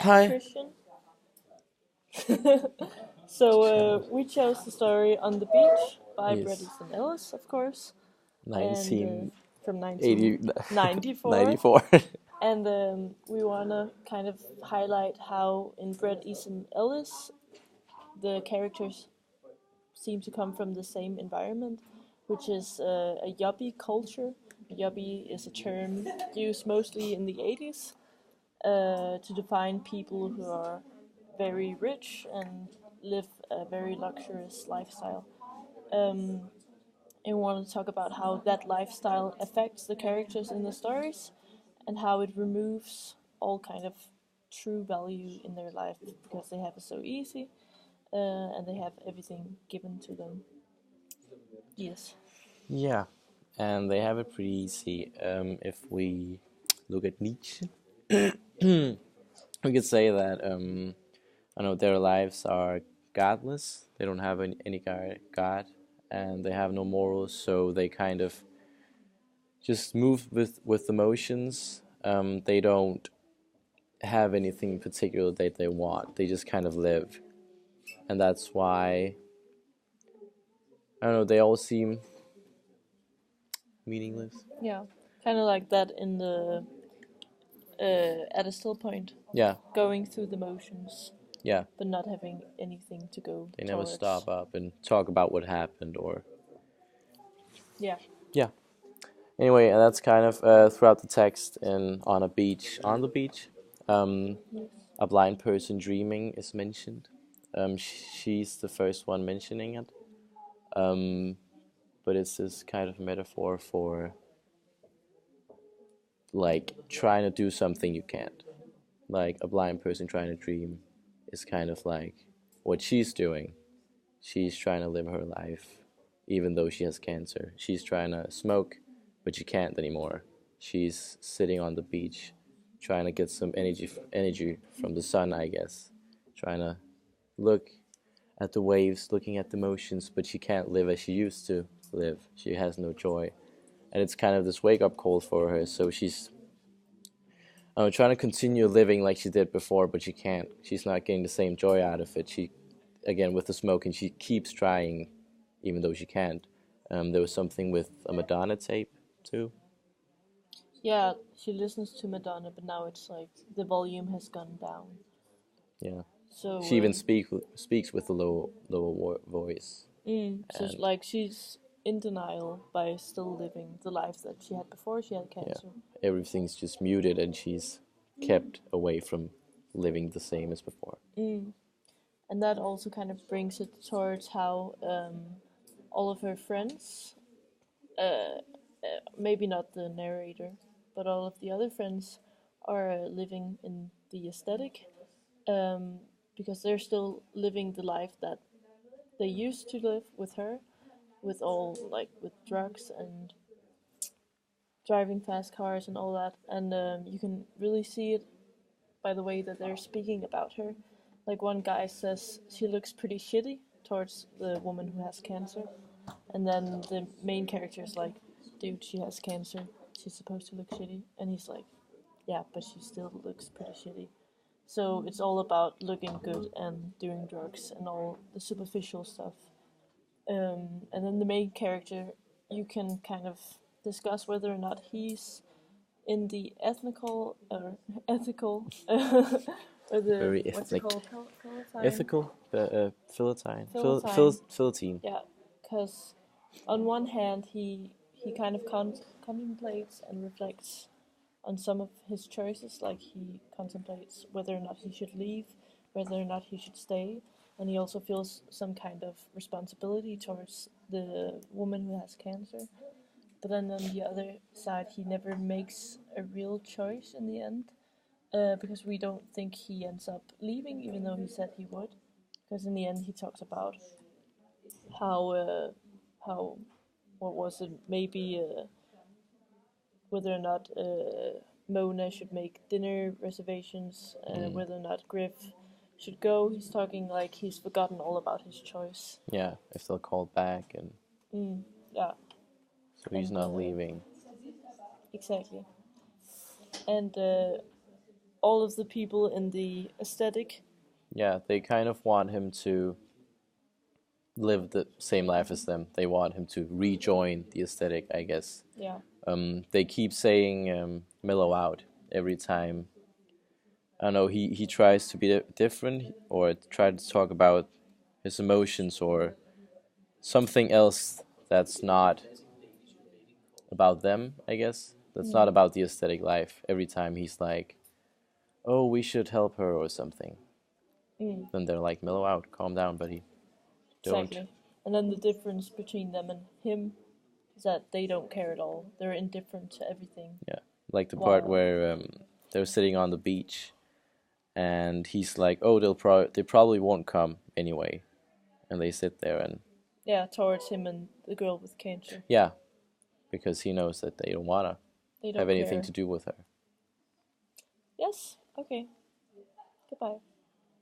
Hi. Christian. We chose the story On the Beach by Bret Yes. Easton Ellis, of course, and 1980. from 1994. 94. And we want to kind of highlight how in Bret Easton Ellis the characters seem to come from the same environment, which is a yuppie culture. Yuppie is a term used mostly in the 80s to define people who are very rich and live a very luxurious lifestyle. Um, and we want to talk about how that lifestyle affects the characters in the stories and how it removes all kind of true value in their life because they have it so easy and they have everything given to them. Yes. Yeah, and they have it pretty easy. If we look at Nietzsche, we could say that I know their lives are godless. They don't have any God, and they have no morals. So they kind of just move with emotions. They don't have anything particular that they want. They just kind of live, and that's why I don't know. They all seem meaningless. Yeah. Kind of like that in the at a still point, Yeah, going through the motions, yeah. but not having anything to go They never towards. stop up and talk about what happened or Yeah. yeah. Anyway, and that's kind of throughout the text and on a beach, on the beach. Um, Yes. a blind person dreaming is mentioned. She's the first one mentioning it. But it's this kind of metaphor for like trying to do something you can't. Like a blind person trying to dream is kind of like what she's doing. She's trying to live her life even though she has cancer. She's trying to smoke, but she can't anymore. She's sitting on the beach trying to get some energy from the sun, I guess. Trying to look at the waves, looking at the motions, but she can't live as she used to live. She has no joy. And it's kind of this wake up call for her. So she's trying to continue living like she did before, but she can't. She's not getting the same joy out of it. She, again, with the smoke, and she keeps trying, even though she can't. There was something with a Madonna tape too. Yeah, she listens to Madonna, but now it's like the volume has gone down. Yeah. So She even speaks with a lower voice. so And like she's in denial by still living the life that she had before she had cancer. yeah, everything's just muted, and she's kept away from living the same as before. And that also kind of brings it towards how all of her friends, maybe not the narrator, but all of the other friends are living in the aesthetic because they're still living the life that they used to live with her, with all like with drugs and driving fast cars and all that. And you can really see it by the way that they're speaking about her. Like one guy says she looks pretty shitty towards the woman who has cancer, and then the main character is like, dude, she has cancer. She's supposed to look shitty. And he's like, yeah, but she still looks pretty shitty. So it's all about looking good and doing drugs and all the superficial stuff. And then the main character, you can kind of discuss whether or not he's in the ethnical or ethical or the Very what's it ethnic. called? Philistine. Ethical, Philistine, Philistine. Philistine. Yeah, because on one hand he kind of contemplates and reflects on some of his choices, like he contemplates whether or not he should leave, whether or not he should stay, and he also feels some kind of responsibility towards the woman who has cancer. But then on the other side, he never makes a real choice in the end, because we don't think he ends up leaving, even though he said he would. Because in the end, he talks about how what was it, maybe whether or not Mona should make dinner reservations, whether or not Griff should go. He's talking like he's forgotten all about his choice. Yeah, if they'll call back, and Yeah, so he's and not leaving. exactly. And all of the people in the aesthetic. Yeah, they kind of want him to live the same life as them. They want him to rejoin the aesthetic, I guess. Yeah. They keep saying mellow out every time. I don't know, he tries to be different or try to talk about his emotions or something else that's not about them, I guess. That's not about the aesthetic life. Every time he's like, oh, we should help her or something. Then they're like, mellow out, calm down, buddy. Don't. Exactly. And then the difference between them and him is that they don't care at all. They're indifferent to everything. Yeah, like the part Wow. where they're sitting on the beach, and he's like, "Oh, they probably won't come anyway," and they sit there and Yeah, towards him and the girl with cancer. yeah, because he knows that they don't wanna They don't have anything care. to do with her. Yes. Okay. Goodbye.